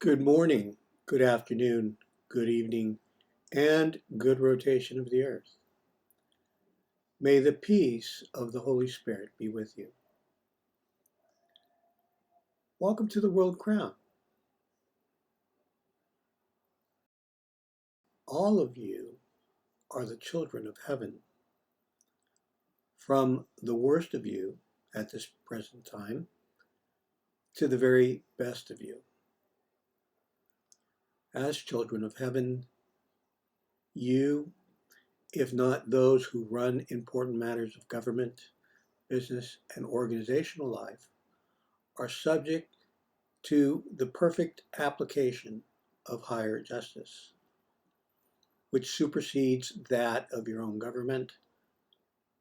Good morning, good afternoon, good evening, and good rotation of the earth. May the peace of the Holy Spirit be with you. Welcome to the World Crown. All of you are the children of heaven. From the worst of you at this present time to the very best of you. As children of heaven, you, if not those who run important matters of government, business, and organizational life, are subject to the perfect application of higher justice, which supersedes that of your own government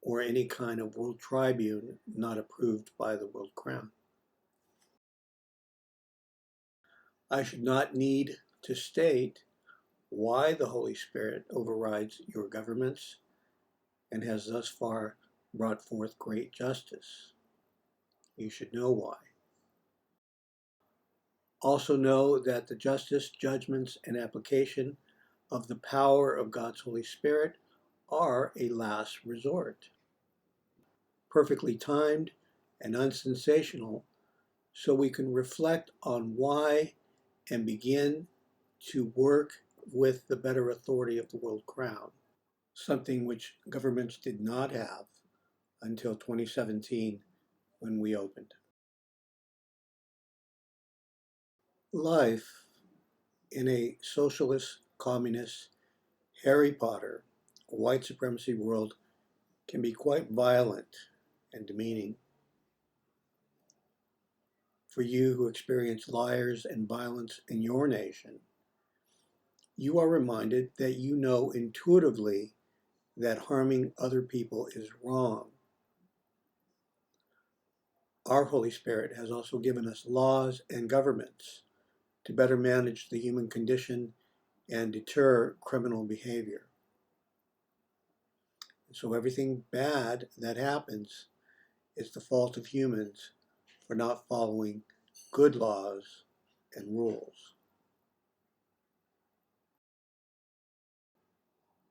or any kind of world tribune not approved by the World Crown. I should not need to state why the Holy Spirit overrides your governments and has thus far brought forth great justice. You should know why. Also know that the justice, judgments, and application of the power of God's Holy Spirit are a last resort, perfectly timed and unsensational, so we can reflect on why and begin to work with the better authority of the World Crown, something which governments did not have until 2017 when we opened. Life in a socialist, communist, Harry Potter, white supremacy world can be quite violent and demeaning. For you who experience liars and violence in your nation, you are reminded that you know intuitively that harming other people is wrong. Our Holy Spirit has also given us laws and governments to better manage the human condition and deter criminal behavior. So everything bad that happens is the fault of humans for not following good laws and rules.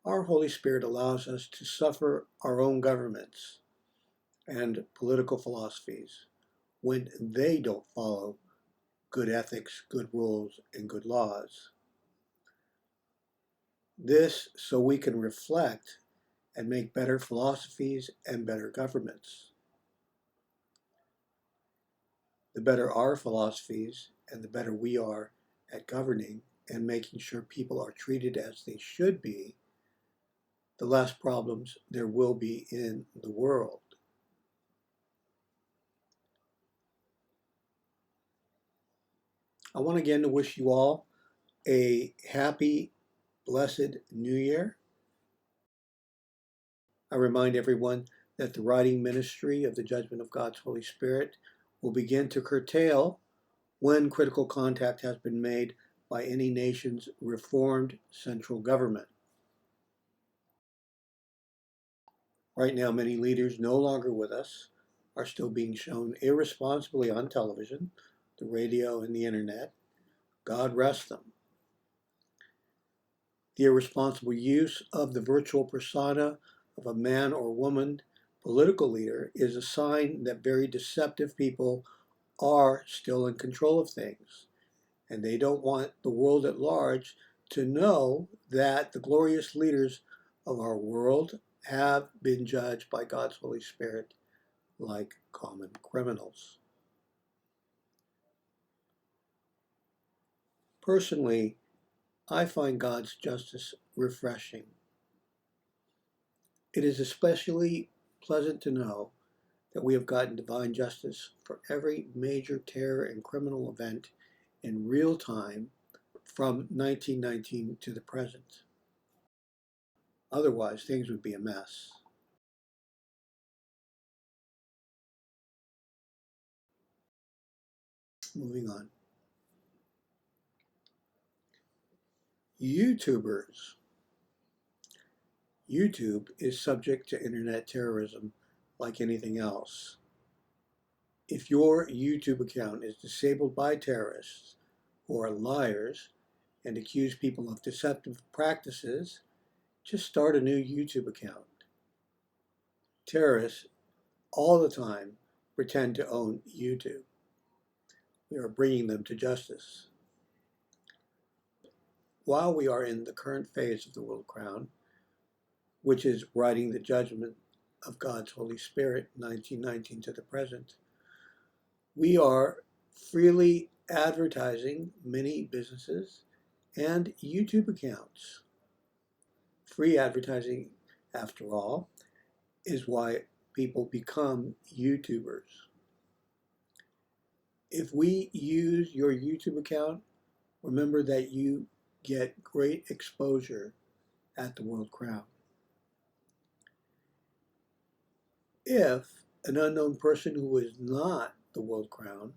Our Holy Spirit allows us to suffer our own governments and political philosophies when they don't follow good ethics, good rules, and good laws. This so we can reflect and make better philosophies and better governments. The better our philosophies and the better we are at governing and making sure people are treated as they should be, the less problems there will be in the world. I want again to wish you all a happy, blessed New Year. I remind everyone that the writing ministry of the judgment of God's Holy Spirit will begin to curtail when critical contact has been made by any nation's reformed central government. Right now, many leaders no longer with us are still being shown irresponsibly on television, the radio, and the internet. God rest them. The irresponsible use of the virtual persona of a man or woman political leader is a sign that very deceptive people are still in control of things, and they don't want the world at large to know that the glorious leaders of our world have been judged by God's Holy Spirit like common criminals. Personally, I find God's justice refreshing. It is especially pleasant to know that we have gotten divine justice for every major terror and criminal event in real time from 1919 to the present. Otherwise, things would be a mess. Moving on. YouTubers. YouTube is subject to internet terrorism like anything else. If your YouTube account is disabled by terrorists, who are liars and accuse people of deceptive practices, just start a new YouTube account. Terrorists all the time pretend to own YouTube. We are bringing them to justice. While we are in the current phase of the World Crown, which is writing the judgment of God's Holy Spirit, 1919 to the present, we are freely advertising many businesses and YouTube accounts. Free advertising, after all, is why people become YouTubers. If we use your YouTube account, remember that you get great exposure at the World Crown. If an unknown person who is not the World Crown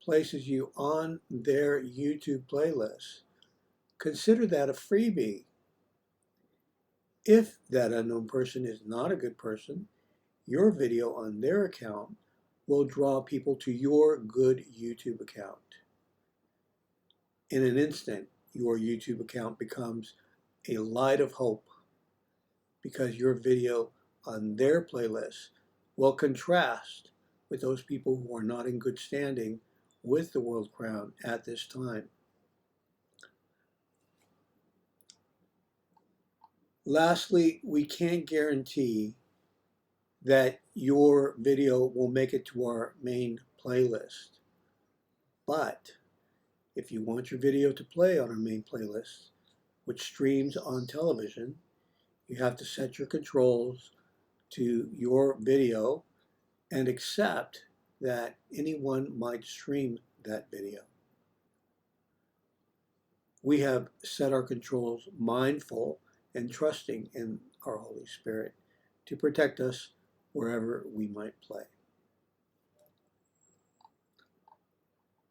places you on their YouTube playlist, consider that a freebie. If that unknown person is not a good person, your video on their account will draw people to your good YouTube account. In an instant, your YouTube account becomes a light of hope because your video on their playlist will contrast with those people who are not in good standing with the World Crown at this time. Lastly, we can't guarantee that your video will make it to our main playlist. But if you want your video to play on our main playlist, which streams on television, you have to set your controls to your video and accept that anyone might stream that video. We have set our controls mindful and trusting in our Holy Spirit to protect us wherever we might play.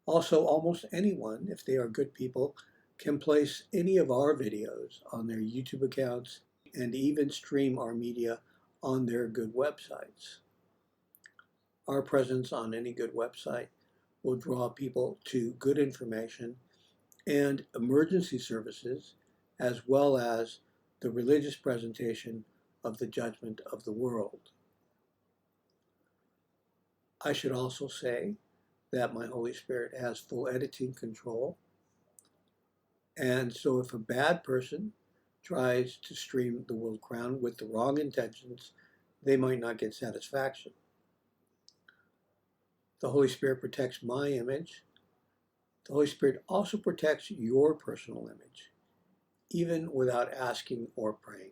Also, almost anyone, if they are good people, can place any of our videos on their YouTube accounts and even stream our media on their good websites. Our presence on any good website will draw people to good information and emergency services, as well as the religious presentation of the judgment of the world. I should also say that my Holy Spirit has full editing control. And so if a bad person tries to stream the World Crown with the wrong intentions, they might not get satisfaction. The Holy Spirit protects my image. The Holy Spirit also protects your personal image, even without asking or praying.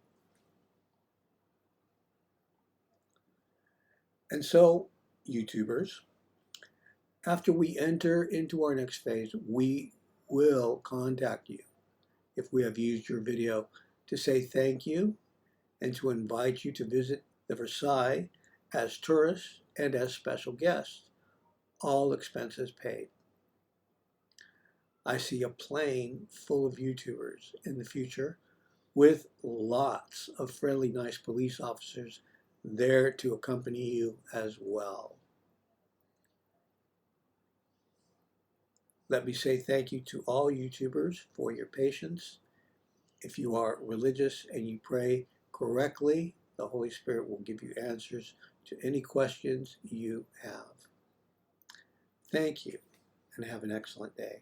And so, YouTubers, after we enter into our next phase, we will contact you if we have used your video to say thank you and to invite you to visit the Versailles as tourists and as special guests, all expenses paid. I see a plane full of YouTubers in the future with lots of friendly, nice police officers there to accompany you as well. Let me say thank you to all YouTubers for your patience. If you are religious and you pray correctly, the Holy Spirit will give you answers to any questions you have. Thank you, and have an excellent day.